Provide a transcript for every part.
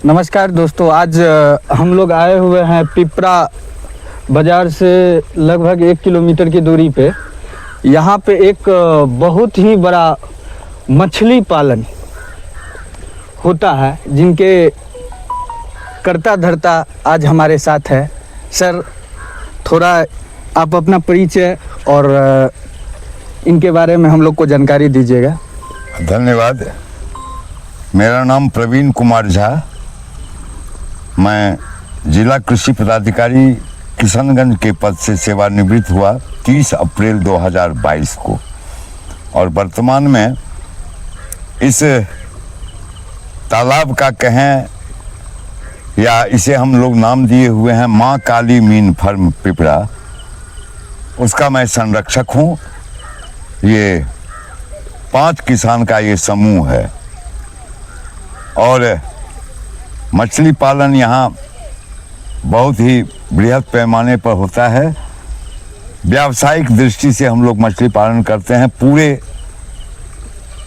नमस्कार दोस्तों, आज हम लोग आए हुए हैं पिपरा बाज़ार से लगभग 1 किलोमीटर की दूरी पे। यहाँ पे एक बहुत ही बड़ा मछली पालन होता है, जिनके करता धरता आज हमारे साथ है। सर, थोड़ा आप अपना परिचय और इनके बारे में हम लोग को जानकारी दीजिएगा। धन्यवाद। मेरा नाम प्रवीण कुमार झा, मैं जिला कृषि पदाधिकारी किशनगंज के पद से सेवानिवृत्त हुआ 30 अप्रैल 2022 को, और वर्तमान में इस तालाब का कहें या इसे हम लोग नाम दिए हुए हैं माँ काली मीन फार्म पिपरा, उसका मैं संरक्षक हूँ। ये 5 किसान का ये समूह है और मछली पालन यहाँ बहुत ही बृहद पैमाने पर होता है। व्यावसायिक दृष्टि से हम लोग मछली पालन करते हैं पूरे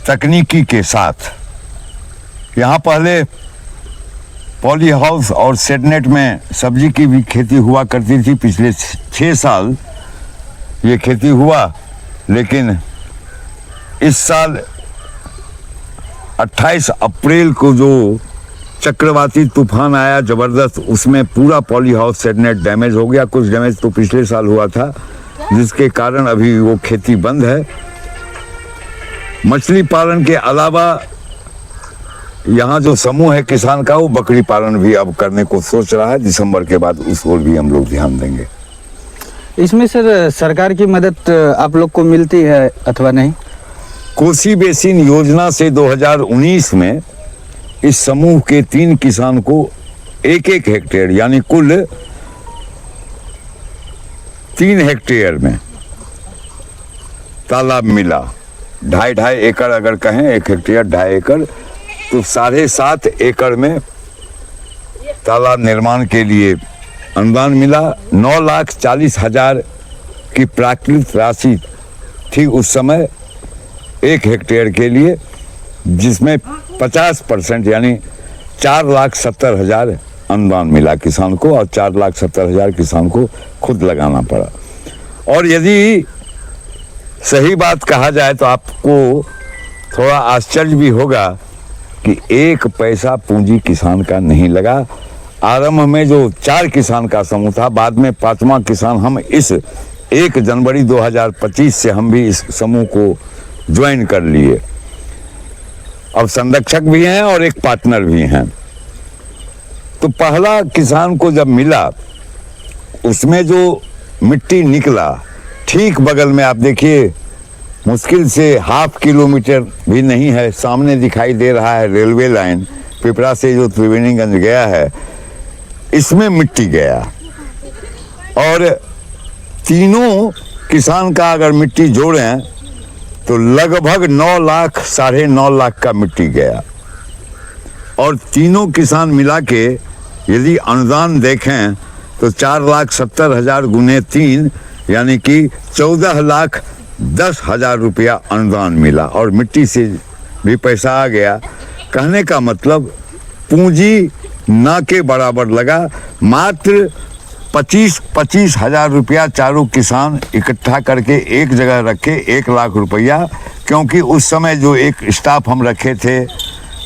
तकनीकी के साथ। यहाँ पहले पॉली हाउस और सेडनेट में सब्जी की भी खेती हुआ करती थी। पिछले 6 साल ये खेती हुआ, लेकिन इस साल 28 अप्रैल को जो चक्रवाती तूफान आया ज़बरदस्त, उसमें पूरा पॉली हाउस सेडनेट डैमेज हो गया। कुछ डैमेज तो पिछले साल हुआ था, जिसके कारण अभी वो खेती बंद है। मछली पालन के अलावा यहाँ जो समूह है किसान का, वो बकरी पालन भी अब करने को सोच रहा है। दिसंबर के बाद उस ओर भी हम लोग ध्यान देंगे। इसमें सर सरकार की मदद आप लोग को मिलती है अथवा नहीं? कोसी बेसिन योजना से 2019 में इस समूह के 3 किसान को 1-1 हेक्टेयर यानी कुल 3 हेक्टेयर में तालाब मिला। 2.5 एकड़ अगर कहें, 1 हेक्टेयर 2.5 एकड़, तो 7.5 एकड़ में तालाब निर्माण के लिए अनुदान मिला। 9,40,000 की प्राकृतिक राशि थी उस समय 1 हेक्टेयर के लिए, जिसमें 50% यानी 4,70,000 अनुदान मिला किसान को, और 4,70,000 किसान को खुद लगाना पड़ा। और यदि सही बात कहा जाए तो आपको थोड़ा आश्चर्य भी होगा कि 1 पैसा पूंजी किसान का नहीं लगा। आरंभ में जो 4 किसान का समूह था, बाद में 5वां किसान हम इस 1 जनवरी 2025 से हम भी इस समूह को ज्वाइन कर लिए। अब संरक्षक भी हैं और एक पार्टनर भी हैं। तो पहला किसान को जब मिला, उसमें जो मिट्टी निकला, ठीक बगल में आप देखिए, मुश्किल से 1/2 किलोमीटर भी नहीं है, सामने दिखाई दे रहा है रेलवे लाइन, पिपरा से जो त्रिवेणीगंज गया है, इसमें मिट्टी गया। और तीनों किसान का अगर मिट्टी जोड़ें तो लगभग 9 लाख, 9.5 लाख का मिट्टी गया। और तीनों किसान मिला के यदि अनुदान देखें तो 4,70,000 गुने 3 यानी कि 14,10,000 रुपया अनुदान मिला, और मिट्टी से भी पैसा आ गया। कहने का मतलब पूंजी ना के बराबर लगा। मात्र 25 हजार रुपया चारों किसान इकट्ठा करके एक जगह रखे, 1 लाख रुपया। क्योंकि उस समय जो एक स्टाफ हम रखे थे,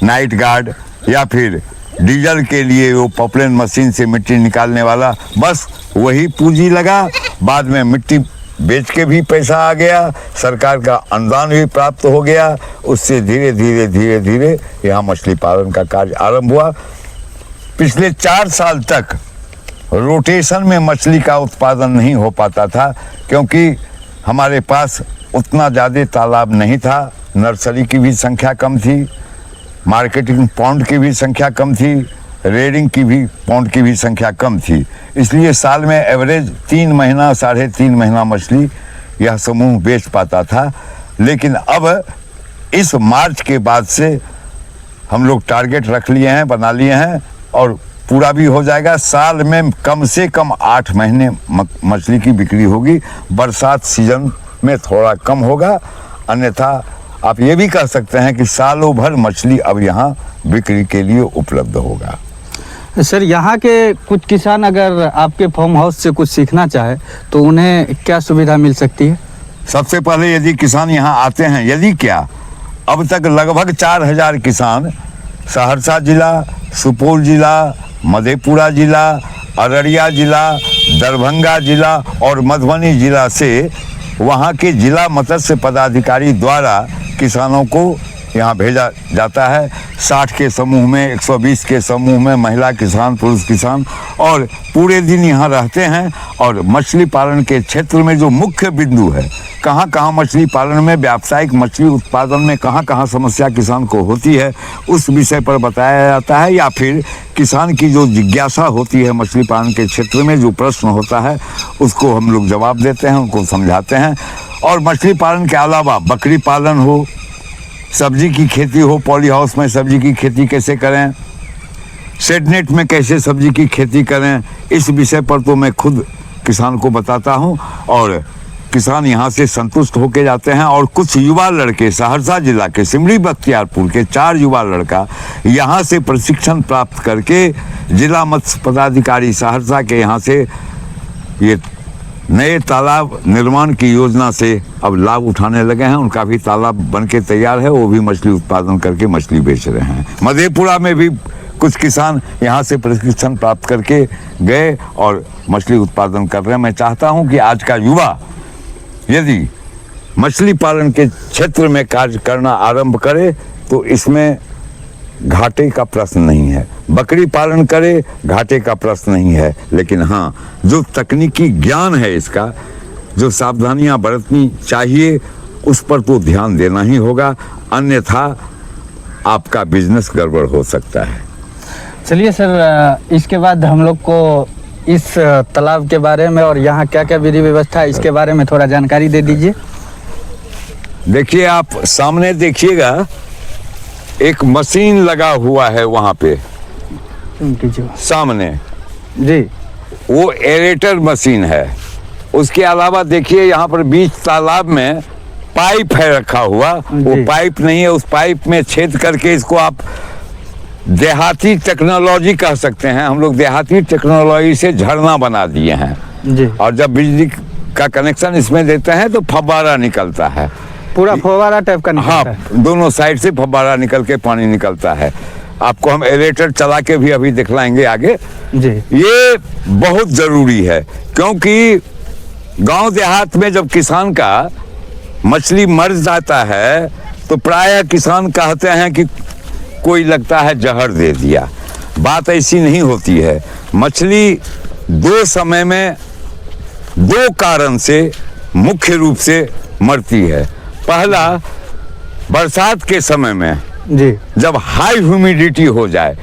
नाइट गार्ड या फिर डीजल के लिए वो पॉपलेन मशीन से मिट्टी निकालने वाला, बस वही पूंजी लगा। बाद में मिट्टी बेच के भी पैसा आ गया, सरकार का अनुदान भी प्राप्त हो गया। उससे धीरे धीरे यहाँ मछली पालन का कार्य आरंभ हुआ। पिछले 4 साल तक रोटेशन में मछली का उत्पादन नहीं हो पाता था, क्योंकि हमारे पास उतना ज़्यादा तालाब नहीं था। नर्सरी की भी संख्या कम थी, मार्केटिंग पॉन्ड की भी संख्या कम थी, रेडिंग की भी पॉन्ड की भी संख्या कम थी। इसलिए साल में एवरेज 3 महीना 3.5 महीना मछली यह समूह बेच पाता था। लेकिन अब इस मार्च के बाद से हम लोग टारगेट रख लिए हैं, बना लिए हैं, और पूरा भी हो जाएगा। साल में कम से कम 8 महीने मछली की बिक्री होगी। बरसात सीजन में थोड़ा कम होगा, अन्यथा आप ये भी कह सकते हैं कि सालों भर मछली अब यहाँ बिक्री के लिए उपलब्ध होगा। सर यहाँ के कुछ किसान अगर आपके फार्म हाउस से कुछ सीखना चाहे तो उन्हें क्या सुविधा मिल सकती है? सबसे पहले यदि किसान यहाँ आते हैं, यदि क्या, अब तक लगभग 4000 किसान सहरसा जिला, सुपौल जिला, मधेपुरा जिला, अररिया जिला, दरभंगा जिला और मधुबनी जिला से वहाँ के जिला मत्स्य पदाधिकारी द्वारा किसानों को यहाँ भेजा जाता है। 60 के समूह में, 120 के समूह में महिला किसान, पुरुष किसान, और पूरे दिन यहाँ रहते हैं। और मछली पालन के क्षेत्र में जो मुख्य बिंदु है, कहाँ कहाँ मछली पालन में, व्यावसायिक मछली उत्पादन में कहाँ कहाँ समस्या किसान को होती है, उस विषय पर बताया जाता है। या फिर किसान की जो जिज्ञासा होती है मछली पालन के क्षेत्र में, जो प्रश्न होता है, उसको हम लोग जवाब देते हैं, उनको समझाते हैं। और मछली पालन के अलावा बकरी पालन हो, सब्जी की खेती हो, पॉली हाउस में सब्जी की खेती कैसे करें, शेड नेट में कैसे सब्जी की खेती करें, इस विषय पर तो मैं खुद किसान को बताता हूं। और किसान यहां से संतुष्ट होकर जाते हैं। और कुछ युवा लड़के सहरसा जिला के सिमरी बख्तियारपुर के 4 युवा लड़का यहां से प्रशिक्षण प्राप्त करके जिला मत्स्य पदाधिकारी सहरसा के यहां से ये नए तालाब निर्माण की योजना से अब लाभ उठाने लगे हैं। उनका भी तालाब बन के तैयार है, वो भी मछली उत्पादन करके मछली बेच रहे हैं। मधेपुरा में भी कुछ किसान यहाँ से प्रशिक्षण प्राप्त करके गए और मछली उत्पादन कर रहे हैं। मैं चाहता हूँ कि आज का युवा यदि मछली पालन के क्षेत्र में कार्य करना आरंभ करे तो इसमें घाटे का प्रश्न नहीं है। बकरी पालन करे, घाटे का प्रश्न नहीं है। लेकिन हाँ, जो तकनीकी ज्ञान है इसका, जो सावधानियां बरतनी चाहिए, उस पर तो ध्यान देना ही होगा, अन्यथा आपका बिजनेस गड़बड़ हो सकता है। चलिए सर, इसके बाद हम लोग को इस तालाब के बारे में और यहाँ क्या क्या विधि व्यवस्था है, इसके बारे में थोड़ा जानकारी दे दीजिए। देखिए, आप सामने देखिएगा, एक मशीन लगा हुआ है वहाँ पे सामने जी, वो एरेटर मशीन है। उसके अलावा देखिए यहाँ पर बीच तालाब में पाइप है रखा हुआ, वो पाइप नहीं है, उस पाइप में छेद करके इसको आप देहाती टेक्नोलॉजी कह सकते हैं। हम लोग देहाती टेक्नोलॉजी से झरना बना दिए हैं जी। और जब बिजली का कनेक्शन इसमें देते हैं तो फव्वारा निकलता है, पूरा फव्वारा टाइप का निकलता है। हाँ, दोनों साइड से फव्वारा निकल के पानी निकलता है। आपको हम एरेटर चला के भी अभी दिखलाएंगे आगे जी। ये बहुत जरूरी है, क्योंकि गांव देहात में जब किसान का मछली मर जाता है तो प्रायः किसान कहते हैं कि कोई लगता है जहर दे दिया। बात ऐसी नहीं होती है। मछली 2 समय में 2 कारण से मुख्य रूप से मरती है। पहला, बरसात के समय में जी, जब हाई ह्यूमिडिटी हो जाए,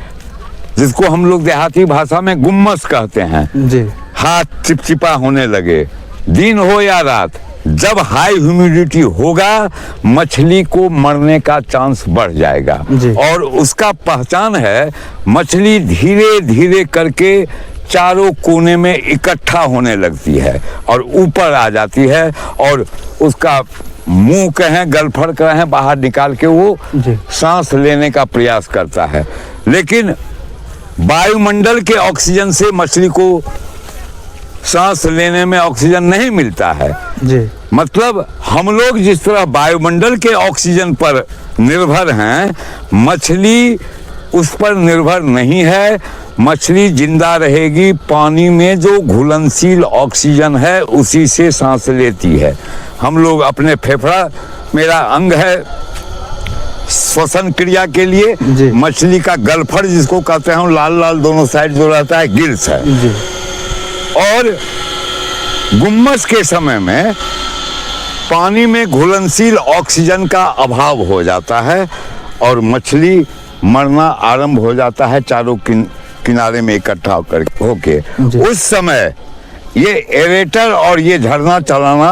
जिसको हम लोग देहाती भाषा में गुम्मस कहते हैं, जी। हाथ चिपचिपा होने लगे, दिन हो या रात, जब हाई ह्यूमिडिटी होगा मछली को मरने का चांस बढ़ जाएगा। और उसका पहचान है, मछली धीरे धीरे करके चारों कोने में इकट्ठा होने लगती है और ऊपर आ जाती है और उसका मुंह कहें, गलफड़ कहें, बाहर निकाल के वो सांस लेने का प्रयास करता है। लेकिन वायुमंडल के ऑक्सीजन से मछली को सांस लेने में ऑक्सीजन नहीं मिलता है जी। मतलब हम लोग जिस तरह वायुमंडल के ऑक्सीजन पर निर्भर हैं, मछली उस पर निर्भर नहीं है। मछली जिंदा रहेगी पानी में जो घुलनशील ऑक्सीजन है उसी से सांस लेती है। हम लोग अपने फेफड़ा, मेरा अंग है श्वसन क्रिया के लिए, मछली का गलफड़ जिसको कहते हैं, लाल लाल दोनों साइड जो रहता है, गिल्स है जी। और गुम्मस के समय में पानी में घुलनशील ऑक्सीजन का अभाव हो जाता है और मछली मरना आरंभ हो जाता है चारों किनारे में इकट्ठा होके। उस समय ये एरेटर और ये झरना चलाना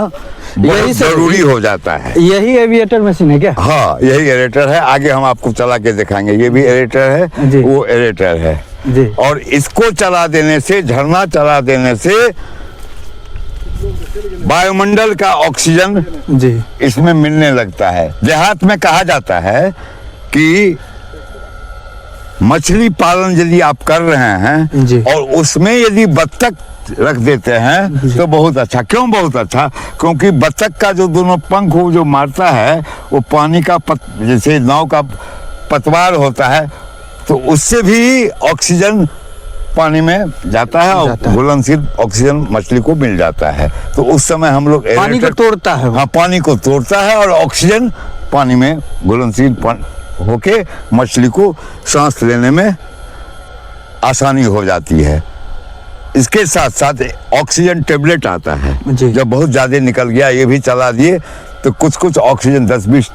बहुत जरूरी हो जाता है। यही एविएटर मशीन है क्या? हाँ, यही एरेटर है। आगे हम आपको चला के दिखाएंगे। ये भी एरेटर है, वो एरेटर है जी। और इसको चला देने से, झरना चला देने से वायुमंडल का ऑक्सीजन जी इसमें मिलने लगता है। देहात में कहा जाता है कि मछली पालन यदि आप कर रहे जी। हैं और उसमें यदि बत्तख रख देते हैं तो बहुत अच्छा। क्यों बहुत अच्छा? क्योंकि बत्तख का जो दोनों पंख वो जो मारता है वो पानी का जैसे नाव का पतवार होता है तो उससे भी ऑक्सीजन पानी में जाता है और घुलनशील ऑक्सीजन मछली को मिल जाता है। तो उस समय हम लोग पानी को तोड़ता है वो। हाँ, पानी को तोड़ता है और ऑक्सीजन पानी में घुलनशील होके मछली को सांस लेने में आसानी हो जाती है। इसके साथ साथ ऑक्सीजन टेबलेट आता है। जब बहुत ज़्यादा निकल गया ये भी चला दिए तो कुछ ऑक्सीजन 10-20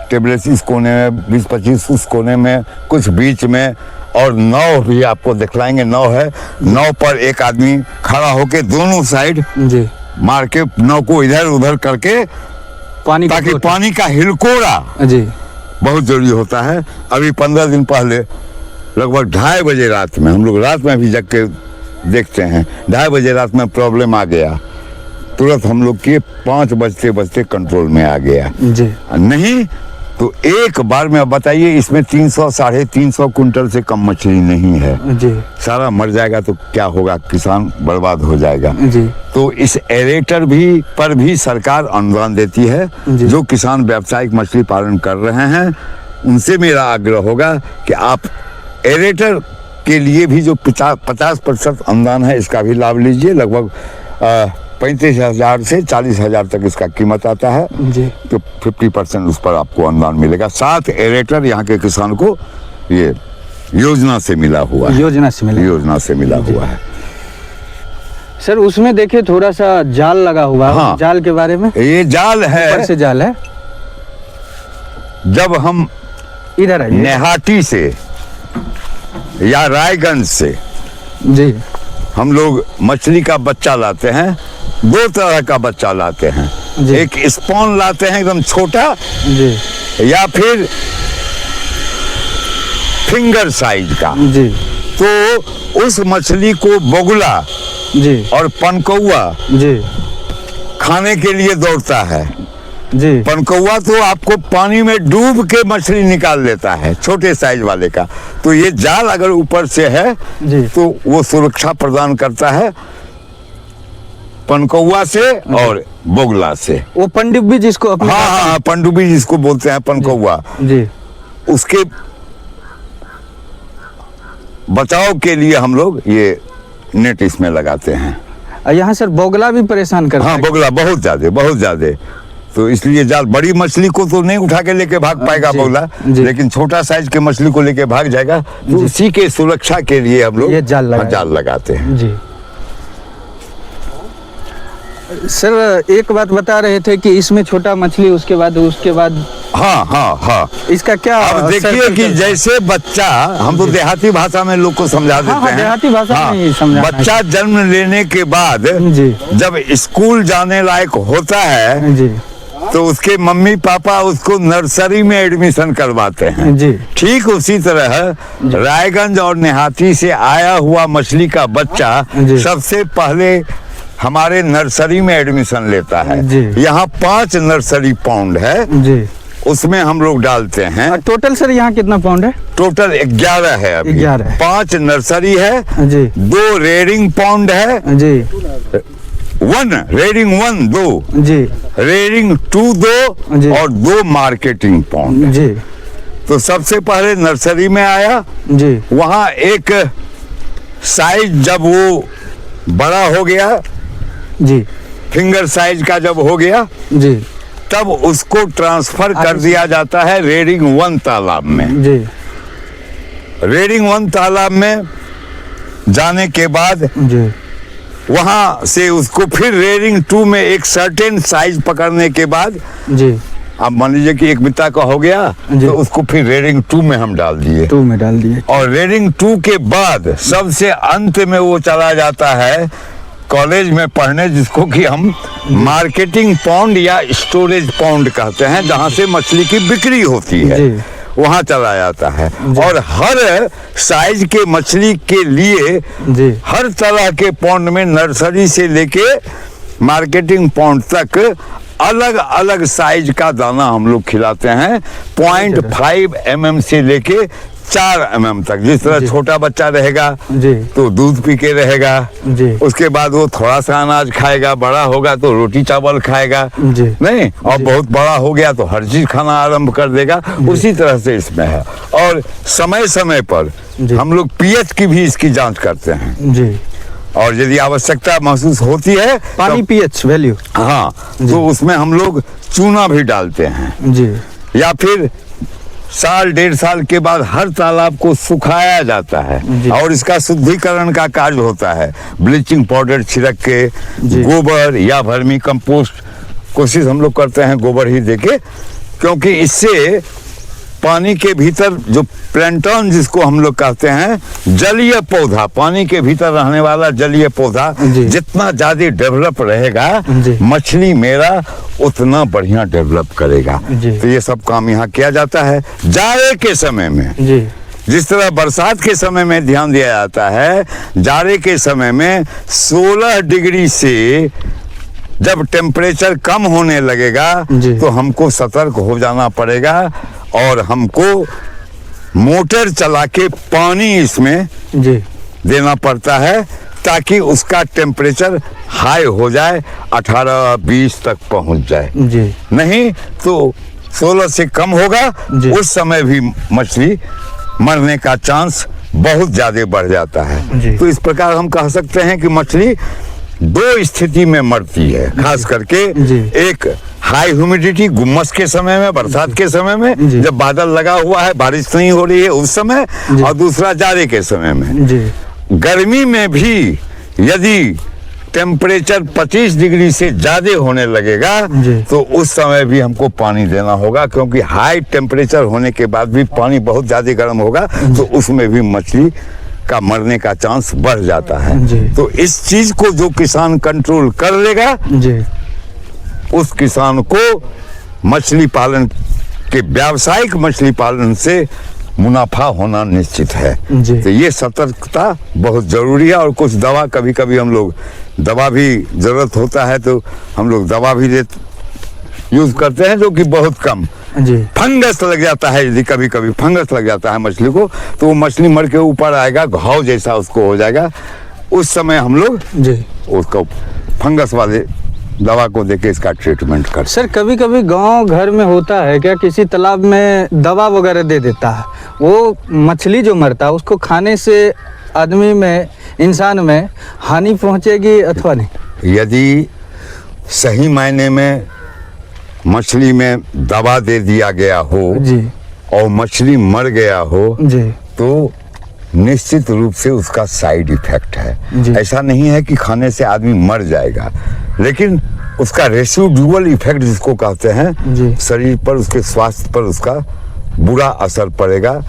टेबलेट इस कोने में, 20-25 उस कोने में, कुछ बीच में। और नाव भी आपको दिखलाएंगे, नाव है, नाव पर एक आदमी खड़ा होके दोनों साइड जी मार के नाव को इधर उधर करके पानी ताकि पानी का हिलकोरा जी बहुत जरूरी होता है। अभी 15 दिन पहले लगभग 2:30 बजे रात में, हम लोग रात में भी जग के देखते हैं, 2:30 बजे रात में प्रॉब्लम आ गया। तुरंत हम लोग के 5 बजते कंट्रोल में आ गया जी। नहीं तो एक बार में, अब बताइए, इसमें 300-350 कुंटल से कम मछली नहीं है जी। सारा मर जाएगा तो क्या होगा? किसान बर्बाद हो जाएगा जी। तो इस एरेटर भी पर भी सरकार अनुदान देती है। जो किसान व्यावसायिक मछली पालन कर रहे हैं उनसे मेरा आग्रह होगा कि आप एरेटर के लिए भी जो 50% अनुदान है इसका भी लाभ लीजिए। लगभग 35,000 से 40,000 तक इसका कीमत आता है जी। तो 50% उस पर आपको अनुदान मिलेगा। 7 एरेटर यहाँ के किसान को ये योजना से मिला हुआ है। योजना से मिला हुआ है। सर उसमें देखिए थोड़ा सा जाल लगा हुआ है। हाँ, जाल के बारे में। ये जाल है, ऊपर से जाल है। जब हम इधर आइए, नेहाटी से या रायगंज से जी, हम लोग मछली का बच्चा लाते हैं। 2 तरह का बच्चा लाते हैं, एक स्पॉन लाते हैं एकदम छोटा जी, या फिर फिंगर साइज का जी। तो उस मछली को बोगला जी और पनकौआ जी खाने के लिए दौड़ता है। जी। पनकौआ तो आपको पानी में डूब के मछली निकाल लेता है, छोटे साइज वाले का। तो ये जाल अगर ऊपर से है जी तो वो सुरक्षा प्रदान करता है पनकौआ से और बोगला से। वो पनडुब्बी जिसको अपने हाँ, पनडुब्बी जिसको बोलते हैं, पनकौआ, जी, उसके बचाव के लिए हम लोग ये नेट इसमें लगाते हैं। यहाँ सर बोगला भी परेशान करता है। हाँ, बोगला बहुत ज्यादा। तो इसलिए जाल, बड़ी मछली को तो नहीं उठा के लेके भाग पाएगा बोगला, लेकिन छोटा साइज के मछली को लेके भाग जाएगा। तो उसी के सुरक्षा के लिए हम लोग जाल लगाते हैं। जी। सर एक बात बता रहे थे कि इसमें छोटा मछली उसके बाद हाँ। इसका क्या? अब देखिए कि जैसे बच्चा, हम तो देहाती भाषा में लोग को समझा देते हैं। देहाती भाषा में समझाना है। बच्चा जन्म लेने के बाद जब स्कूल जाने लायक होता है जी, तो उसके मम्मी पापा उसको नर्सरी में एडमिशन करवाते हैं जी। ठीक उसी तरह रायगंज और नेहाती से आया हुआ मछली का बच्चा सबसे पहले हमारे नर्सरी में एडमिशन लेता है। यहाँ 5 नर्सरी पॉन्ड है जी, उसमें हम लोग डालते हैं। टोटल सर यहाँ कितना पॉन्ड है? टोटल 11 है अभी। 11। 5 नर्सरी है जी, 2 रेडिंग पॉन्ड है जी, 1 रेडिंग 1 2 जी, रेडिंग 2 2 और 2 मार्केटिंग पॉन्ड जी। तो सबसे पहले नर्सरी में आया जी, वहाँ एक साइज जब वो बड़ा हो गया जी, फिंगर साइज का जब हो गया जी, तब उसको ट्रांसफर कर दिया जाता है रेडिंग 1 तालाब में जी। रेडिंग 1 तालाब में जाने के बाद जी, वहां से उसको फिर रेडिंग 2 में एक सर्टेन साइज पकड़ने के बाद जी, अब मान लीजिए कि 1 बित्ता का हो गया तो उसको फिर रेडिंग 2 में हम डाल दिए। और रेडिंग 2 के बाद सबसे अंत में वो चला जाता है कॉलेज में पढ़ने, जिसको कि हम मार्केटिंग पॉन्ड या स्टोरेज पॉन्ड कहते हैं, जहां से मछली की बिक्री होती है, वहां चला जाता है। और हर साइज के मछली के लिए हर तरह के पॉन्ड में नर्सरी से लेके मार्केटिंग पॉन्ड तक अलग अलग साइज का दाना हम लोग खिलाते हैं। 0.5 mm से लेके 4 mm तक। जिस तरह जी। छोटा बच्चा रहेगा जी तो दूध पी के रहेगा, जी उसके बाद वो थोड़ा सा अनाज खाएगा, बड़ा होगा तो रोटी चावल खाएगा, जी नहीं, और जी। बहुत बड़ा हो गया तो हर चीज खाना आरंभ कर देगा। उसी तरह से इसमें है। और समय समय पर जी। हम लोग पीएच की भी इसकी जांच करते हैं, जी और यदि आवश्यकता महसूस होती है पानी पीएच वैल्यू। हाँ, जी। तो उसमें हम लोग चूना भी डालते हैं, जी या फिर साल 1.5 साल के बाद हर तालाब को सुखाया जाता है जी। और इसका शुद्धिकरण का कार्य होता है। ब्लीचिंग पाउडर छिड़क के, जी। गोबर या वर्मी कंपोस्ट, कोशिश हम लोग करते हैं गोबर ही देके, क्योंकि इससे पानी के भीतर जो प्लैंटन जिसको हम लोग कहते हैं, जलीय पौधा, पानी के भीतर रहने वाला जलीय पौधा जी। जितना ज्यादा डेवलप रहेगा, जी। मछली मेरा उतना बढ़िया डेवलप करेगा। जी। तो ये सब काम यहाँ किया जाता है। जाड़े के समय में जी जिस तरह बरसात के समय में ध्यान दिया जाता है, जाड़े के समय में 16 डिग्री से जब टेम्परेचर कम होने लगेगा जी। तो हमको सतर्क हो जाना पड़ेगा और हमको मोटर चला के पानी इसमें जी देना पड़ता है, ताकि उसका टेम्परेचर हाई हो जाए, 18-20 तक पहुंच जाए। जी नहीं तो 16 से कम होगा, जी। उस समय भी मछली मरने का चांस बहुत ज्यादा बढ़ जाता है। जी। तो इस प्रकार हम कह सकते हैं कि मछली 2 स्थिति में मरती है, खास करके जी। एक हाई ह्यूमिडिटी गुम्मस के समय में, बरसात के समय में, जी। जब बादल लगा हुआ है, बारिश नहीं हो रही है उस समय, जी। और दूसरा जाड़े के समय में। जी गर्मी में भी यदि टेम्परेचर 25 डिग्री से ज्यादा होने लगेगा जी। तो उस समय भी हमको पानी देना होगा, क्योंकि हाई टेम्परेचर होने के बाद भी पानी बहुत ज्यादा गर्म होगा तो उसमें भी मछली का मरने का चांस बढ़ जाता है। जी। तो इस चीज को जो किसान कंट्रोल कर लेगा, जी उस किसान को मछली पालन के, व्यावसायिक मछली पालन से मुनाफा होना निश्चित है। जी। तो ये सतर्कता बहुत जरूरी है। और कुछ दवा, कभी कभी हम लोग दवा भी जरूरत होता है तो हम लोग दवा भी यूज करते हैं, जो कि बहुत कम। जी फंगस लग जाता है, यदि कभी कभी फंगस लग जाता है मछली को, तो वो मछली मर के ऊपर आएगा, घाव जैसा उसको हो जाएगा। उस समय हम लोग जी उसको फंगस वाले दवा को देके इसका ट्रीटमेंट कर। सर, कभी कभी गांव घर में होता है क्या, किसी तालाब में दवा वगैरह दे देता है, वो मछली जो मरता है उसको खाने से आदमी में, इंसान में हानि पहुंचेगी अथवा नहीं? यदि सही मायने में मछली में दवा दे दिया गया हो जी और मछली मर गया हो जी तो निश्चित रूप से उसका साइड इफेक्ट है। जी। ऐसा नहीं है कि खाने से आदमी मर जाएगा, लेकिन उसका रेसिडुअल इफेक्ट जिसको कहते हैं, जी। शरीर पर, उसके स्वास्थ्य पर उसका बुरा असर पड़ेगा,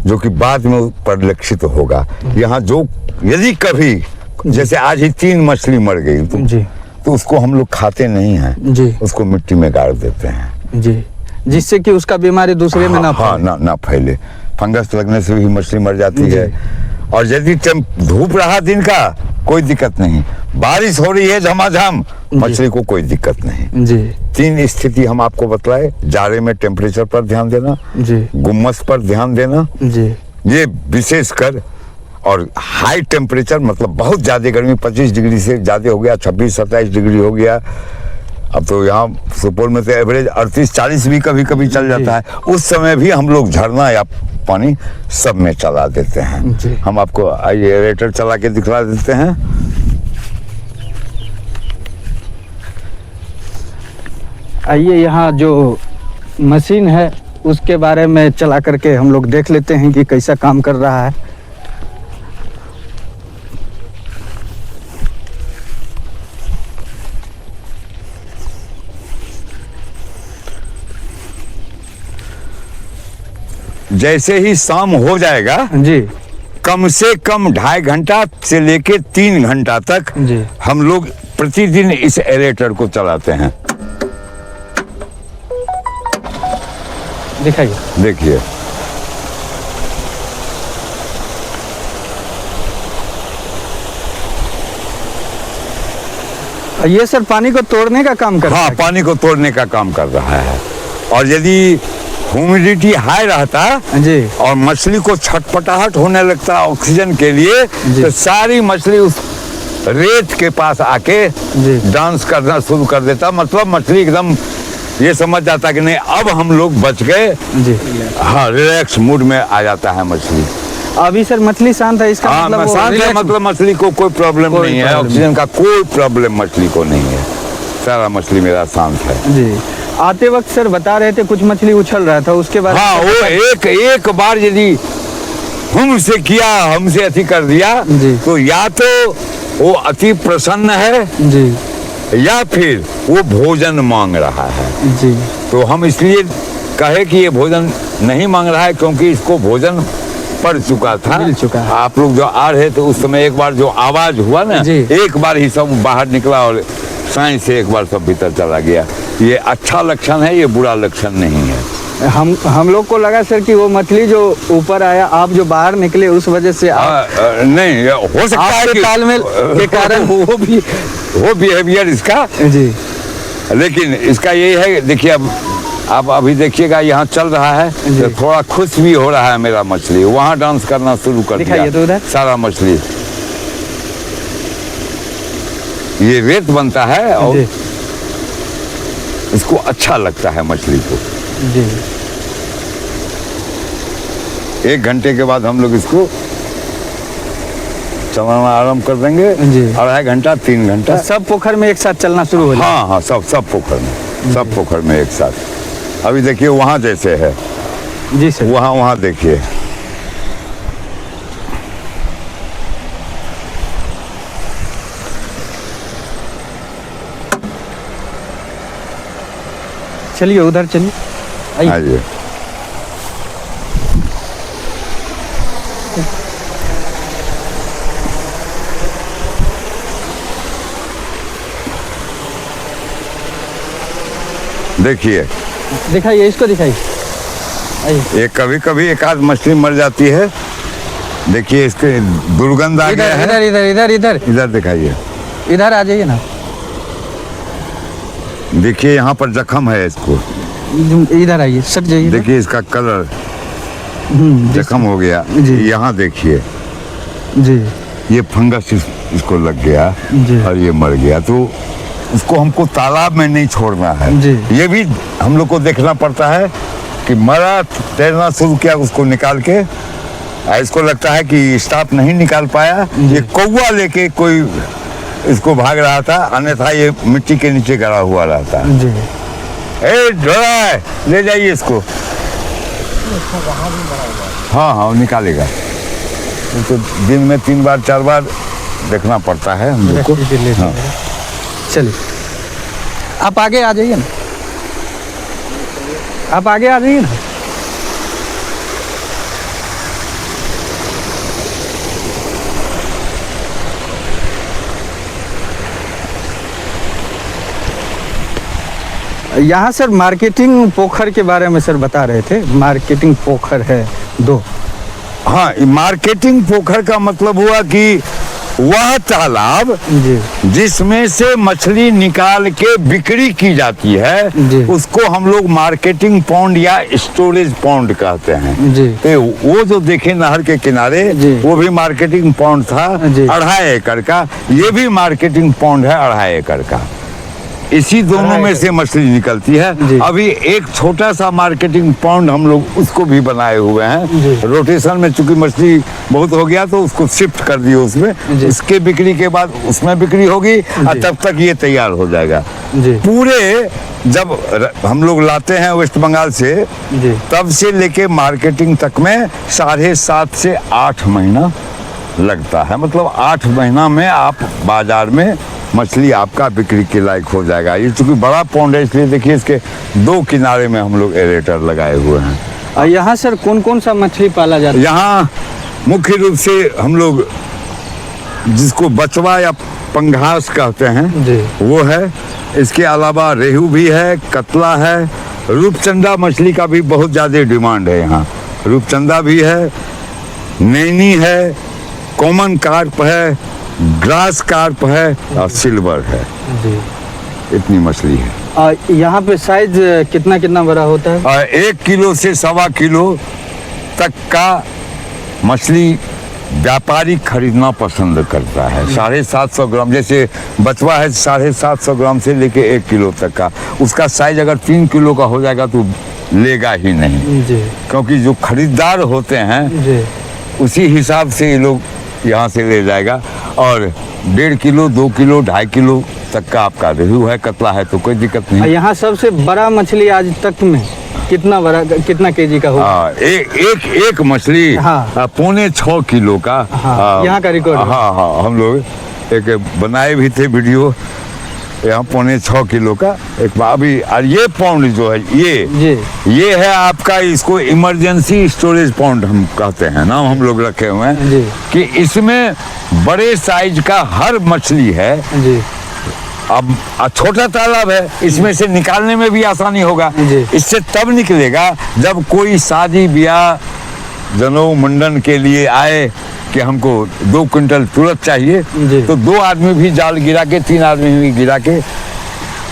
जो कि बाद में परिलक्षित होगा। यहाँ जो यदि कभी, जैसे आज ही 3 मछली मर गई जी तो उसको हम लोग खाते नहीं हैं, जी उसको मिट्टी में गाड़ देते हैं। जी, जिससे कि उसका बीमारी दूसरे में ना हाँ, फैले। ना फैले। फंगस लगने से भी मछली मर जाती जी। है। और यदि धूप रहा दिन का, कोई दिक्कत नहीं, बारिश हो रही है झमाझम, मछली को कोई दिक्कत नहीं। जी 3 स्थिति हम आपको बतलाए। जाड़े में टेम्परेचर पर ध्यान देना, जी गुम्मस पर ध्यान देना, जी ये विशेष कर। और हाई टेम्परेचर मतलब बहुत ज्यादा गर्मी, 25 डिग्री से ज्यादा हो गया, 26-27 डिग्री हो गया। अब तो यहाँ सुपौल में तो एवरेज 38-40 भी कभी कभी चल जाता है। उस समय भी हम लोग झरना या पानी सब में चला देते हैं। जी। हम आपको आइए एरेटर चला के दिखला देते हैं। आइए, यहाँ जो मशीन है उसके बारे में चला करके हम लोग देख लेते हैं कि कैसा काम कर रहा है। जैसे ही शाम हो जाएगा, जी कम से कम 2.5 घंटा से लेके 3 घंटा तक जी हम लोग प्रतिदिन इस एरेटर को चलाते हैं। दिखाइए। देखिए, ये सर पानी को तोड़ने का काम कर रहा हाँ, है? पानी को तोड़ने का काम कर रहा है। और यदि ह्यूमिडिटी हाई रहता जी और मछली को छटपटाहट होने लगता ऑक्सीजन के लिए, जी। तो सारी मछली उस रेत के पास आके जी। डांस करना शुरू कर देता। मतलब मछली एकदम ये समझ जाता कि नहीं अब हम लोग बच गए। जी। हाँ, रिलैक्स मूड में आ जाता है मछली। अभी सर मछली शांत है, इसका हाँ, मतलब वो शांत है, relax- मतलब मछली को कोई प्रॉब्लम कोई नहीं है, प्रॉब्लम ऑक्सीजन का कोई प्रॉब्लम मछली को नहीं है। सारा मछली मेरा शांत है। जी। आते वक्त सर बता रहे थे कुछ मछली उछल रहा था, उसके बाद हाँ, वो एक बार यदि हमसे किया, हमसे अति कर दिया, जी। तो या तो वो अति प्रसन्न है जी या फिर वो भोजन मांग रहा है। जी तो हम इसलिए कहे कि ये भोजन नहीं मांग रहा है क्योंकि इसको भोजन पड़ चुका था, मिल चुका है। आप लोग जो आ रहे थे उस समय एक बार जो आवाज हुआ ना, जी। एक बार ही सब बाहर निकला और साइंस से एक बार सब भीतर चला गया। ये अच्छा लक्षण है, ये बुरा लक्षण नहीं है। हम लोग को लगा सर कि वो मछली जो ऊपर आया, आप जो बाहर निकले उस वजह से नहीं, हो सकता है आपके कि तालमेल के कारण वो बिहेवियर इसका, जी लेकिन इसका यही है। देखिए अब आप अभी देखिएगा यहाँ चल रहा है जी। तो थोड़ा खुश भी हो रहा है मेरा मछली, वहाँ डांस करना शुरू कर दिया। दिखाइए तो उधर। सारा मछली ये रेत बनता है और जी इसको अच्छा लगता है मछली को। जी। 1 घंटे के बाद हम लोग इसको चलाना आरंभ कर देंगे। जी। 2.5 घंटा 3 घंटा। तो सब पोखर में एक साथ चलना शुरू हो जाए। हाँ हाँ, सब पोखर में एक साथ। अभी देखिए वहाँ जैसे है, जी सर। वहाँ देखिए। चलिए उधर चलिए, आइए। आइए। देखिए, दिखाइए, इसको दिखाइए, आइए। ये कभी कभी एक आध मछली मर जाती है। देखिए इसके दुर्गंध आ गया इधर है। इधर इधर इधर इधर दिखाइए, इधर आ जाइए ना। देखिए यहाँ पर जख्म है इसको। इधर आइए, सट जाइए। देखिए इसका कलर जख्म हो गया। जी। यहाँ देखिए जी ये फंगस इसको लग गया जी। और ये मर गया। तो उसको हमको तालाब में नहीं छोड़ना है। जी। ये भी हम लोग को देखना पड़ता है कि मरा, तैरना शुरू किया, उसको निकाल के। इसको लगता है कि स्टाफ नहीं निकाल पाया, ये कौवा लेके कोई इसको भाग रहा था, अन्यथा ये मिट्टी के नीचे गड़ा हुआ रहता। जी। ए ढोला है, ले जाइए इसको। हाँ हाँ, वो निकालेगा। तो दिन में 3 बार 4 बार देखना पड़ता है हम लोग को। हाँ। चलिए आप आगे आ जाइए ना, आप आगे आ जाइए ना। यहाँ सर मार्केटिंग पोखर के बारे में सर बता रहे थे। मार्केटिंग पोखर है 2। हाँ, मार्केटिंग पोखर का मतलब हुआ कि वह तालाब जी जिसमें से मछली निकाल के बिक्री की जाती है, जी। उसको हम लोग मार्केटिंग पॉन्ड या स्टोरेज पॉन्ड कहते हैं। जी। तो वो जो देखे नहर के किनारे, जी। वो भी मार्केटिंग पॉन्ड था, जी। 2.5 एकड़ का। ये भी मार्केटिंग पॉन्ड है 2.5 एकड़ का। इसी दोनों में से मछली निकलती जी। है। अभी एक छोटा सा मार्केटिंग पॉन्ड हम लोग उसको भी बनाए हुए जी। हैं। रोटेशन में चूंकि मछली बहुत हो गया तो उसको शिफ्ट कर दिए उसमें। जी। उसके बिक्री के बाद उसमें बिक्री होगी और जी। तब तक ये तैयार हो जाएगा। जी पूरे जब हम लोग लाते हैं वेस्ट बंगाल से, जी। तब से लेके मार्केटिंग तक में 7.5 से 8 महीना लगता है। मतलब 8 महीना में आप बाजार में मछली आपका बिक्री के लायक हो जाएगा। ये चूंकि बड़ा पॉन्ड है इसलिए देखिए इसके 2 किनारे में हम लोग एरेटर लगाए हुए हैं। और यहाँ सर कौन कौन सा मछली पाला जाता है? यहाँ मुख्य रूप से हम लोग जिसको बचवा या पंघास कहते हैं जी। वो है। इसके अलावा रेहू भी है, कतला है, रूपचंदा मछली का भी बहुत ज़्यादा डिमांड है यहाँ। रूपचंदा भी है, नैनी है, कॉमन कार्प है, ग्रास कार्प है और सिल्वर है। जी। इतनी मछली है। और यहाँ पे साइज कितना कितना बड़ा होता है? 1 किलो से 1.25 किलो तक का मछली व्यापारी खरीदना पसंद करता है। 750 ग्राम, जैसे बचवा है 750 ग्राम से लेके 1 किलो तक का। उसका साइज अगर 3 किलो का हो जाएगा तो लेगा ही नहीं जी। क्योंकि जो खरीदार होते हैं जी। उसी हिसाब से ये लोग यहाँ से ले जाएगा। और 1.5 किलो, 2 किलो, 2.5 किलो तक का आपका रेहू है, कतला है तो कोई दिक्कत और नहीं। यहाँ सबसे बड़ा मछली आज तक में कितना बड़ा, कितना केजी का होगा? एक मछली हाँ। 6.25 किलो का। हाँ, यहाँ का रिकॉर्ड है। हाँ, हम लोग एक बनाए भी थे वीडियो, यहाँ 6.25 किलो का एक अभी। और ये पौंड जो है ये है आपका, इसको इमरजेंसी स्टोरेज पौंड हम कहते हैं, नाम हम लोग रखे हुए हैं जी। कि इसमें बड़े साइज का हर मछली है जी। अब छोटा तालाब है, इसमें से निकालने में भी आसानी होगा। जी। इससे तब निकलेगा जब कोई शादी ब्याह जनेऊ मुंडन के लिए आए कि हमको 2 क्विंटल तुरंत चाहिए, जी। तो 2 आदमी भी जाल गिरा के, 3 आदमी भी गिरा के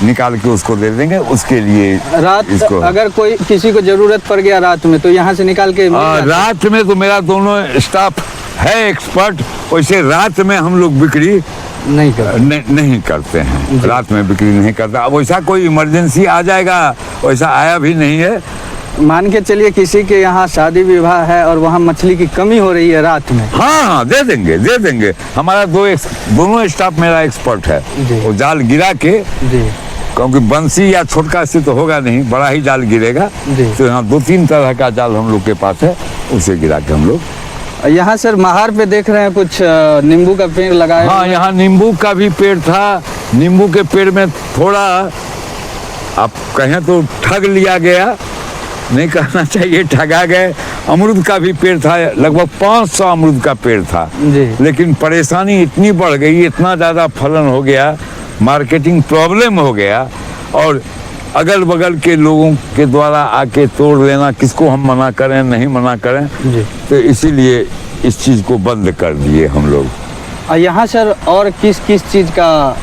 निकाल के उसको दे देंगे। उसके लिए रात इसको अगर कोई किसी को जरूरत पड़ गया रात में तो यहाँ से निकाल के रात में तो मेरा दोनों स्टाफ है एक्सपर्ट। वैसे रात में हम लोग बिक्री नहीं कर नहीं करते हैं, रात में बिक्री नहीं करता। अब वैसा कोई इमरजेंसी आ जाएगा, वैसा आया भी नहीं है। मान के चलिए किसी के यहाँ शादी विवाह है और वहाँ मछली की कमी हो रही है रात में। हाँ, दे देंगे। हमारा दोनों स्टाफ मेरा एक्सपर्ट है। जी। वो जाल गिरा के, जी। क्योंकि बंसी या छोटका से तो होगा नहीं, बड़ा ही जाल गिरेगा। जी। तो यहाँ 2-3 तरह का जाल हम लोग के पास है, उसे गिरा के हम लोग। यहाँ सर महार पे देख रहे हैं कुछ नींबू का पेड़ लगाए। हाँ, यहाँ नींबू का भी पेड़ था। नींबू के पेड़ में थोड़ा आप कहें तो ठग लिया गया, नहीं कहना चाहिए, ठगा गए। अमरूद का भी पेड़ था, लगभग 500 अमरूद का पेड़ था। जी। लेकिन परेशानी इतनी बढ़ गई, इतना ज़्यादा फलन हो गया, मार्केटिंग प्रॉब्लम हो गया, और अगल बगल के लोगों के द्वारा आके तोड़ लेना, किसको हम मना करें, नहीं मना करें। जी। तो इसीलिए इस चीज़ को बंद कर दिए हम लोग। और यहाँ सर और किस किस चीज़ का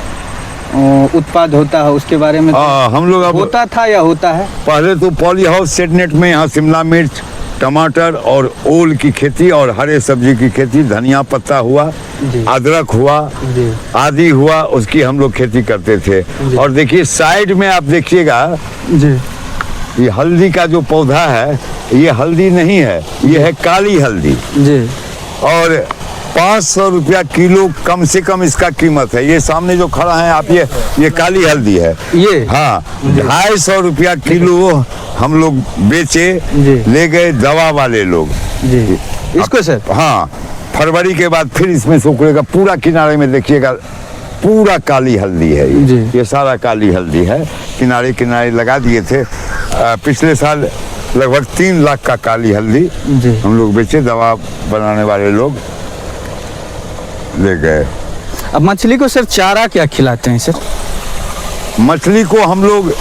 उत्पाद होता है उसके बारे में हम लोग अब होता था या होता है? पहले तो पॉली हाउस सेट नेट में यहाँ शिमला मिर्च, टमाटर और ओल की खेती और हरे सब्जी की खेती, धनिया पत्ता हुआ, जी। अदरक हुआ, जी। आदि हुआ, उसकी हम लोग खेती करते थे। जी। और देखिए साइड में आप देखिएगा, जी। ये हल्दी का जो पौधा है, ये हल्दी नहीं है, ये है काली हल्दी। जी। और 500 रुपया किलो कम से कम इसका कीमत है। ये सामने जो खड़ा है आप, ये काली हल्दी है। ये हाँ, 250 रुपया किलो हम लोग बेचे, जी। ले गए दवा वाले लोग। जी। इसको सर? हाँ, फरवरी के बाद फिर इसमें सूखेगा। पूरा किनारे में देखिएगा, पूरा काली हल्दी है जी। ये सारा काली हल्दी है। किनारे किनारे लगा दिए थे। पिछले साल लगभग 3 लाख का काली हल्दी जी। हम लोग बेचे, दवा बनाने वाले लोग ले गए। अब मछली को सर चारा क्या खिलाते हैं सर? मछली को हम लोग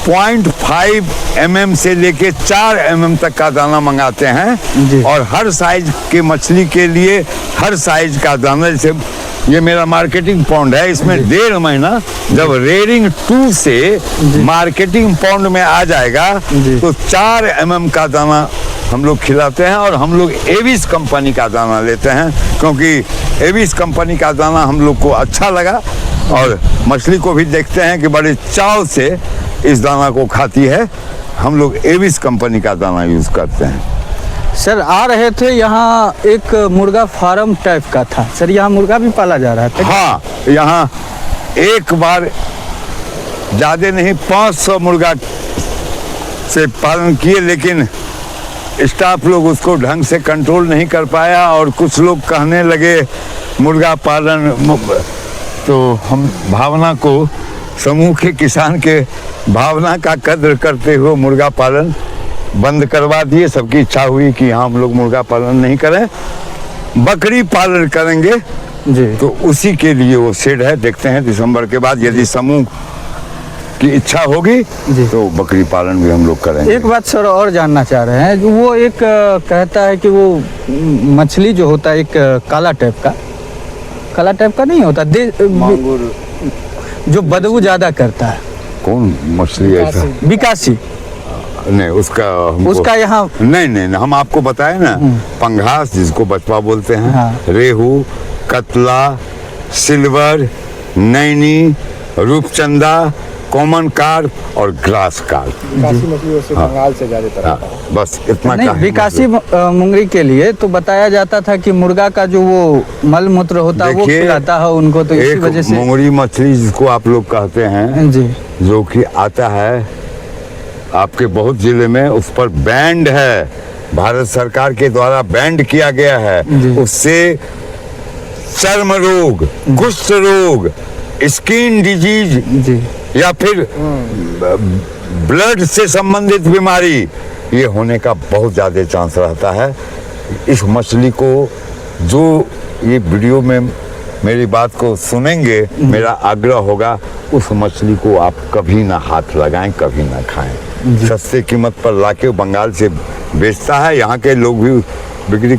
0.5 mm से लेके 4 mm तक का दाना मंगाते हैं। जी। और हर साइज के मछली के लिए हर साइज का दाना, जैसे ये मेरा मार्केटिंग पॉन्ड है, इसमें 1.5 महीना जब रेयरिंग 2 से मार्केटिंग पॉन्ड में आ जाएगा तो 4 mm का दाना हम लोग खिलाते हैं। और हम लोग एविस कंपनी का दाना लेते हैं, क्योंकि एविस कंपनी का दाना हम लोग को अच्छा लगा, और मछली को भी देखते हैं कि बड़े चाव से इस दाना को खाती है। हम लोग एविस कंपनी का दाना यूज करते हैं। सर आ रहे थे यहाँ एक मुर्गा फार्म टाइप का था सर, यहाँ मुर्गा भी पाला जा रहा था? हाँ, यहाँ एक बार ज़्यादा नहीं 500 मुर्गा से पालन किए, लेकिन स्टाफ लोग उसको ढंग से कंट्रोल नहीं कर पाया, और कुछ लोग कहने लगे मुर्गा पालन, तो हम भावना को, समूह के किसान के भावना का कद्र करते हुए मुर्गा पालन बंद करवा दिए। सबकी इच्छा हुई कि हाँ हम लोग मुर्गा पालन नहीं करें, बकरी पालन करेंगे। जी। तो उसी के लिए वो शेड है। देखते हैं दिसंबर के बाद यदि समूह की इच्छा होगी तो बकरी पालन भी हम लोग करेंगे। एक बात सर और जानना चाह रहे हैं, वो एक कहता है कि वो मछली जो होता है एक काला टाइप का नहीं होता, जो बदबू ज़्यादा करता है, कौन मछली ऐसा? बिकासी, नहीं उसका उसका यहाँ नहीं, हम आपको बताए ना, पंघास जिसको बचपा बोलते हैं, हाँ। रेहू, कतला, सिल्वर, नैनी, रूपचंदा, कॉमन कार्प और ग्रास कार्प। बिकासी मछली वैसे बंगाल से ज्यादातर आता है। बस इतना नहीं, का है बिकासी मतलब। मुंगरी के लिए तो बताया जाता था कि मुर्गा का जो वो मल मूत्र होता है वो देखिए, खिलाता है उनको, तो इसी एक वजह से। मोंगरी मछली जिसको आप लोग कहते हैं, जी जो कि आता है आपके बहुत जिले में, उस पर बैंड है, भारत सरकार के द्वारा बैंड किया गया है। जी। उससे चर्म रोग, कुष्ठ रोग, स्किन डिजीज जी या फिर ब्लड से संबंधित बीमारी ये होने का बहुत ज़्यादा चांस रहता है। इस मछली को जो ये वीडियो में मेरी बात को सुनेंगे, मेरा आग्रह होगा उस मछली को आप कभी ना हाथ लगाएं, कभी ना खाएं। सस्ते कीमत पर लाके बंगाल से बेचता है, यहाँ के लोग भी बिक्री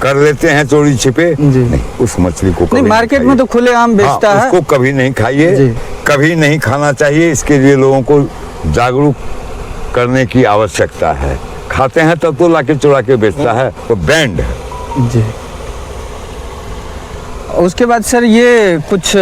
कर लेते हैं चोरी छिपे। जी। नहीं, उस मछली को कभी नहीं, मार्केट में तो खुलेआम बेचता है। उसको कभी नहीं जी। खाइए, कभी नहीं खाना चाहिए। इसके लिए लोगों को जागरूक करने की आवश्यकता है। खाते हैं तब तो लाके चुरा के बेचता है, तो बैंड है। जी। उसके बाद सर ये कुछ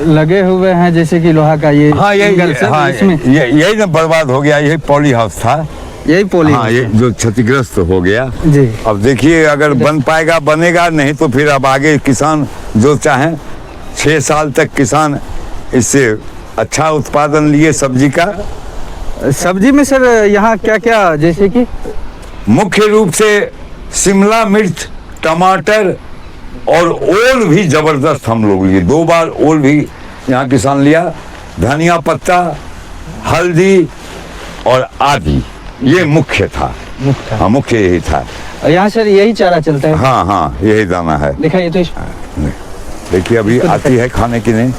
लगे हुए हैं जैसे कि लोहा का ये हाँ एंगल सर, हाँ, इसमें यही ना बर्बाद हो गया, यही पॉली हाउस था। यही पोली। हाँ, ये जो क्षतिग्रस्त हो गया। जी अब देखिए अगर बन पाएगा बनेगा, नहीं तो फिर अब आगे किसान जो चाहें 6 साल तक किसान इससे अच्छा उत्पादन लिए सब्जी का। सब्जी में सर यहाँ क्या क्या, जैसे कि मुख्य रूप से शिमला मिर्च, टमाटर और ओल भी जबरदस्त हम लोग लिए, 2 बार ओल भी यहाँ किसान लिया, धनिया पत्ता, हल्दी और आदि, ये मुख्य था। हाँ, मुख्य यही था। यहाँ सर यही चारा चलता है। हाँ हाँ, यही दाना है। दिखाइए तो देखिए अभी आती है खाने की नहीं।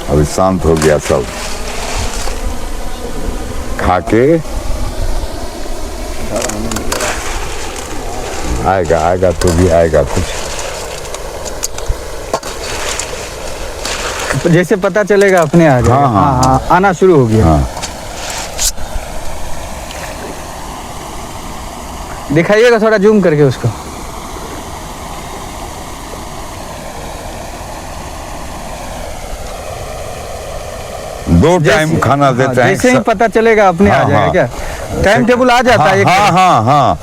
अभी शांत हो गया सब, खा के आएगा तो भी आएगा कुछ। जैसे पता चलेगा अपने आ जाएगा। हाँ, हाँ, आना शुरू हो गया। हाँ। दिखाइएगा थोड़ा जूम करके उसको। दो टाइम खाना देते हैं। जैसे ही पता चलेगा अपने आ हाँ, जाएगा। हाँ। क्या टाइम टेबल आ जाता है? हाँ।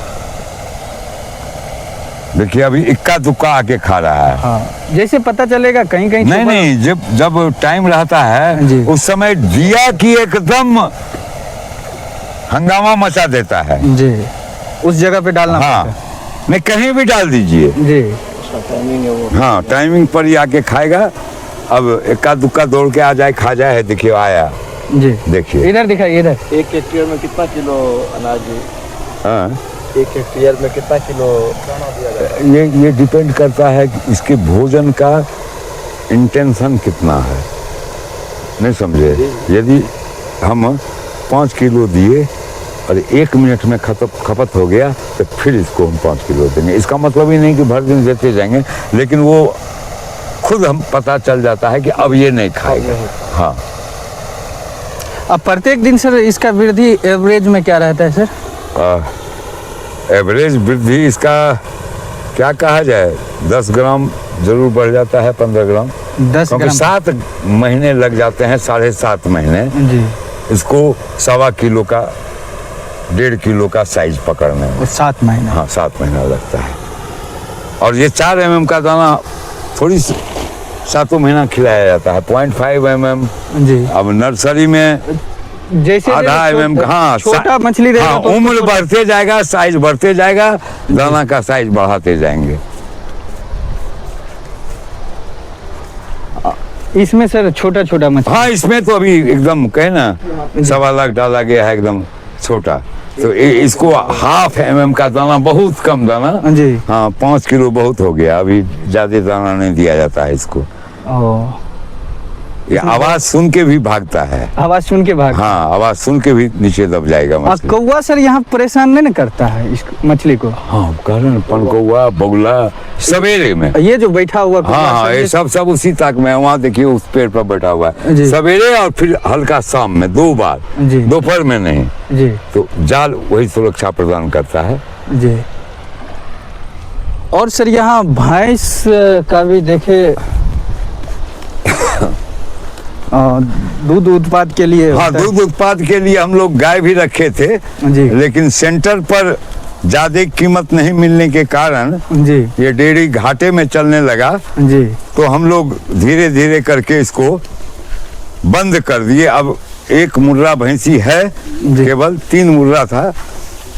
देखिए अभी इक्का दुक्का आके खा रहा है। हाँ, जैसे पता चलेगा कहीं कहीं नहीं, जब टाइम रहता जी। है उस समय दिया की एकदम हंगामा मचा देता है। जी, उस जगह पे डालना हाँ, पड़ता नहीं कहीं भी डाल दीजिए। है। जी उसका टाइमिंग है वो। हाँ, टाइमिंग पर ही आके खाएगा। अब इक्का दुक्का दौड़ के आ जाए, खा जाए। देखिए आया, जी, देखिए। इधर दिखाइए, इधर। 1 हेक्टेयर में कितना किलो अनाज है? हाँ, 1 हेक्टेयर में कितना किलो दाना दिया जाता है? ये डिपेंड करता है कि इसके भोजन का इंटेंशन कितना है, नहीं समझे। यदि हम 5 किलो दिए और 1 मिनट में खपत हो गया तो फिर इसको हम 5 किलो देंगे। इसका मतलब ही नहीं कि भर दिन देते जाएंगे, लेकिन वो खुद हम पता चल जाता है कि अब ये नहीं खाएगा। हाँ, अब प्रत्येक दिन सर इसका वृद्धि एवरेज में क्या रहता है सर? एवरेज वृद्धि इसका क्या कहा जाए, 10 ग्राम जरूर बढ़ जाता है, 15 ग्राम। 10 क्योंकि ग्राम। 7 महीने लग जाते हैं, 7.5 महीने जी, इसको 1.25 किलो का 1.5 किलो का साइज पकड़ने में। 7 महीना। हाँ, 7 महीना लगता है। और ये 4 mm का दाना थोड़ी 7 महीना खिलाया जाता है, 0.5 mm। जी, अब नर्सरी में जैसे आधा mm का। हाँ, छोटा मछली रहेगा हाँ, तो उम्र बढ़ते जाएगा, साइज बढ़ते जाएगा, दाना का साइज बढ़ाते जाएंगे। इसमें सर छोटा छोटा मछली। हाँ, इसमें तो अभी एकदम कहे ना 1.25 लाख डाला गया है, एकदम छोटा। तो इसको 0.5 mm का दाना, बहुत कम दाना। जी। हाँ, 5 किलो बहुत हो गया। अभी ज्यादा दाना नहीं दिया जाता है इसको। ओ, ये आवाज सुन के भी भागता है। आवाज सुन के भाग। हाँ, आवाज सुन के भी नीचे दब जाएगा और मछली। कौवा सर यहाँ परेशान नहीं ना करता है इस मछली को? हाँ, कारण पनकौआ, बगुला सवेरे में। ये जो बैठा हुआ कौवा हाँ, सर, ये सब उसी तक में। वहाँ देखिए उस पेड़ पर बैठा हुआ है, जी। सवेरे और फिर हल्का शाम में 2 बार, जी। दोपहर में नहीं। जी तो जाल वही सुरक्षा प्रदान करता है। जी। और सर यहाँ भैंस का भी देखे दूध उत्पाद के लिए हाँ, होता है। दूध उत्पाद के लिए हम लोग गाय भी रखे थे, जी लेकिन सेंटर पर ज्यादा कीमत नहीं मिलने के कारण जी ये डेयरी घाटे में चलने लगा। जी तो हम लोग धीरे धीरे करके इसको बंद कर दिए। अब 1 मुर्रा भैंसी है, जी। केवल 3 मुर्रा था।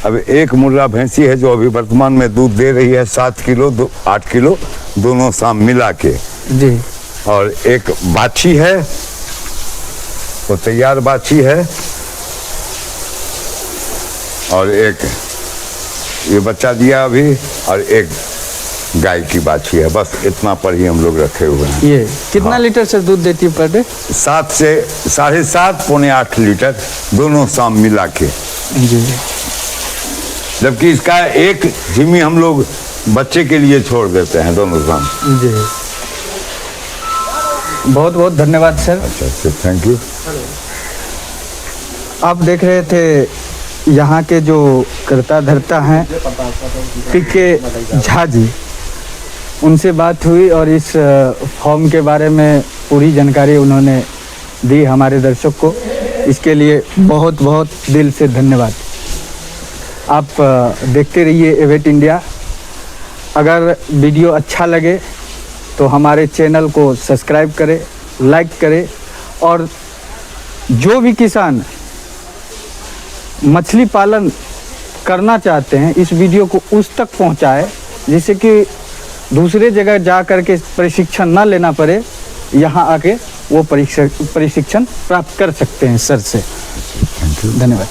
अब 1 मुर्रा भैंसी है जो अभी वर्तमान में दूध दे रही है 7 किलो 8 किलो दोनों शाम मिला के। जी। और 1 बाछी है, वो तैयार बाछी है, और 1 ये बच्चा दिया अभी, और 1 गाय की बाछी है। बस इतना पर ही हम लोग रखे हुए हैं। ये कितना हाँ। लीटर सर दूध देती है पर डे? 7 से 7.5 पौने 8 लीटर दोनों शाम मिला के। जी जबकि इसका 1 झिमी हम लोग बच्चे के लिए छोड़ देते हैं दोनों शाम। जी। बहुत बहुत धन्यवाद सर। अच्छा, थैंक यू। आप देख रहे थे यहाँ के जो कर्ता धर्ता हैं पीके झा जी, उनसे बात हुई और इस फॉर्म के बारे में पूरी जानकारी उन्होंने दी हमारे दर्शक को। इसके लिए बहुत बहुत दिल से धन्यवाद। आप देखते रहिए एवेट इंडिया। अगर वीडियो अच्छा लगे तो हमारे चैनल को सब्सक्राइब करें, लाइक करें, और जो भी किसान मछली पालन करना चाहते हैं इस वीडियो को उस तक पहुंचाए, जिससे कि दूसरे जगह जा कर के प्रशिक्षण ना लेना पड़े, यहाँ आके वो प्रशिक्षण प्राप्त कर सकते हैं सर से। धन्यवाद।